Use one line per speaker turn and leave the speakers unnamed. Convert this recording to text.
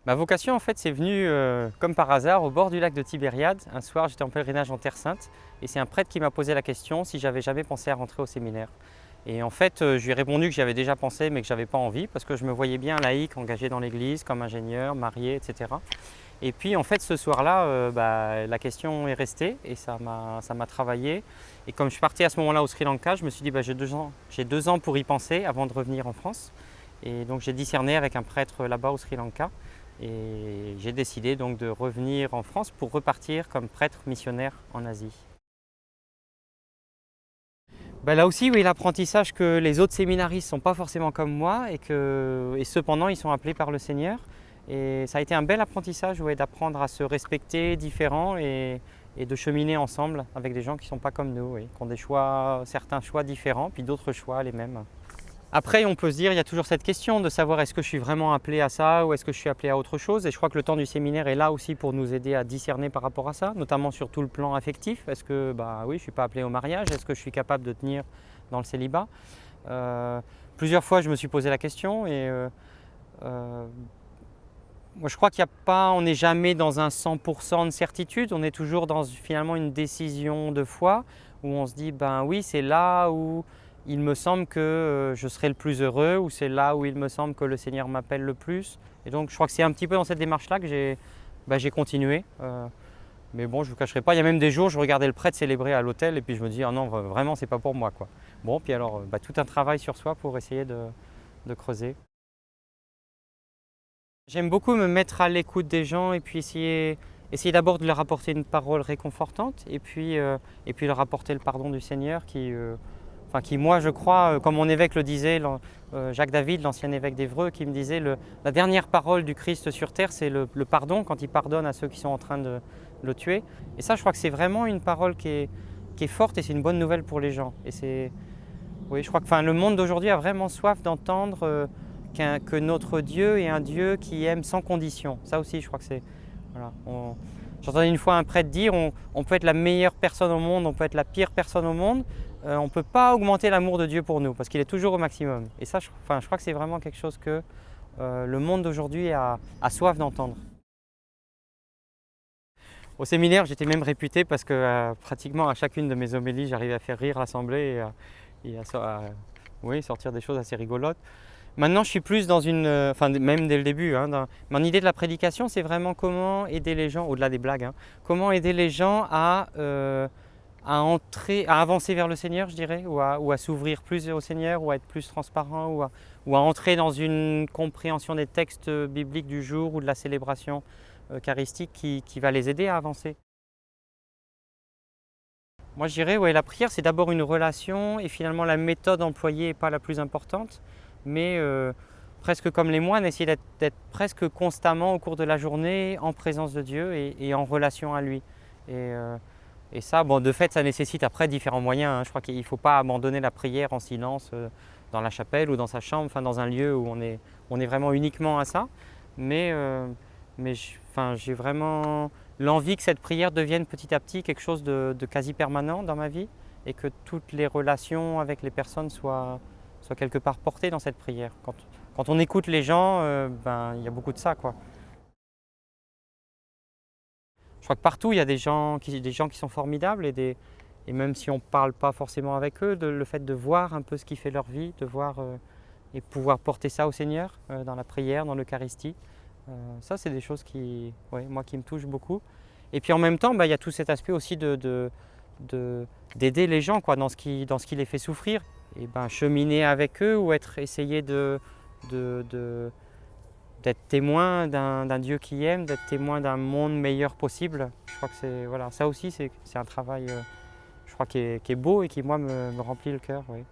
Ma vocation, en fait, c'est venu comme par hasard au bord du lac de Tibériade. Un soir, j'étais en pèlerinage en Terre Sainte et c'est un prêtre qui m'a posé la question si j'avais jamais pensé à rentrer au séminaire. Et en fait, je lui ai répondu que j'y avais déjà pensé mais que j'avais pas envie parce que je me voyais bien laïque, engagé dans l'église, comme ingénieur, marié, etc. Et puis en fait, ce soir-là, la question est restée et ça m'a travaillé. Et comme je suis parti à ce moment-là au Sri Lanka, je me suis dit j'ai 2 ans pour y penser avant de revenir en France. Et donc j'ai discerné avec un prêtre là-bas au Sri Lanka. Et j'ai décidé donc de revenir en France pour repartir comme prêtre missionnaire en Asie. Là aussi, oui, l'apprentissage que les autres séminaristes ne sont pas forcément comme moi et cependant ils sont appelés par le Seigneur. Et ça a été un bel apprentissage, ouais, d'apprendre à se respecter différents et de cheminer ensemble avec des gens qui ne sont pas comme nous, oui, qui ont certains choix différents, puis d'autres choix les mêmes. Après, on peut se dire, il y a toujours cette question de savoir est-ce que je suis vraiment appelé à ça ou est-ce que je suis appelé à autre chose. Et je crois que le temps du séminaire est là aussi pour nous aider à discerner par rapport à ça, notamment sur tout le plan affectif. Est-ce que, oui, je ne suis pas appelé au mariage? Est-ce que je suis capable de tenir dans le célibat? Plusieurs fois, je me suis posé la question et moi, je crois on n'est jamais dans un 100% de certitude. On est toujours dans finalement une décision de foi où on se dit, ben oui, c'est là où il me semble que je serai le plus heureux, ou c'est là où il me semble que le Seigneur m'appelle le plus. Et donc je crois que c'est un petit peu dans cette démarche-là que j'ai continué. Mais bon, je ne vous cacherai pas, il y a même des jours, je regardais le prêtre célébrer à l'hôtel et puis je me dis, ah non, vraiment, c'est pas pour moi, quoi. Bon, puis alors, tout un travail sur soi pour essayer de creuser. J'aime beaucoup me mettre à l'écoute des gens et puis essayer d'abord de leur apporter une parole réconfortante et puis leur apporter le pardon du Seigneur qui moi je crois, comme mon évêque le disait, Jacques David, l'ancien évêque d'Évreux, qui me disait la dernière parole du Christ sur terre, c'est le pardon quand il pardonne à ceux qui sont en train de le tuer. Et ça, je crois que c'est vraiment une parole qui est forte et c'est une bonne nouvelle pour les gens. Oui, je crois que le monde d'aujourd'hui a vraiment soif d'entendre que notre Dieu est un Dieu qui aime sans condition. Ça aussi, je crois que c'est... Voilà, j'entendais une fois un prêtre dire on peut être la meilleure personne au monde, on peut être la pire personne au monde, on ne peut pas augmenter l'amour de Dieu pour nous parce qu'il est toujours au maximum. Et ça, je crois que c'est vraiment quelque chose que le monde d'aujourd'hui a soif d'entendre. Au séminaire, j'étais même réputé parce que pratiquement à chacune de mes homélies, j'arrivais à faire rire l'assemblée oui, sortir des choses assez rigolotes. Maintenant, je suis plus dans même dès le début, hein, mon idée de la prédication, c'est vraiment comment aider les gens, au-delà des blagues, hein, comment aider les gens à avancer vers le Seigneur, je dirais, ou à s'ouvrir plus au Seigneur, ou à être plus transparent, ou à entrer dans une compréhension des textes bibliques du jour ou de la célébration eucharistique qui va les aider à avancer. Moi, je dirais, ouais, la prière, c'est d'abord une relation et finalement la méthode employée n'est pas la plus importante, mais presque comme les moines, essayer d'être presque constamment au cours de la journée en présence de Dieu et en relation à lui. Et ça, de fait, ça nécessite après différents moyens, hein. Je crois qu'il ne faut pas abandonner la prière en silence dans la chapelle ou dans sa chambre, dans un lieu où on est vraiment uniquement à ça. Mais j'ai vraiment l'envie que cette prière devienne petit à petit quelque chose de quasi permanent dans ma vie et que toutes les relations avec les personnes soient quelque part portées dans cette prière. Quand on écoute les gens, il y a beaucoup de ça, quoi. Je crois que partout, il y a des gens qui sont formidables et même si on ne parle pas forcément avec eux, le fait de voir un peu ce qui fait leur vie, de voir et pouvoir porter ça au Seigneur dans la prière, dans l'Eucharistie, ça, c'est des choses ouais, moi, qui me touchent beaucoup. Et puis en même temps, il y a tout cet aspect aussi d'aider les gens, quoi, dans ce qui les fait souffrir. Et cheminer avec eux ou essayer d'être témoin d'un Dieu qui aime, d'être témoin d'un monde meilleur possible. Je crois que ça aussi, c'est un travail, je crois, qui est beau et qui, moi, me remplit le cœur. Oui.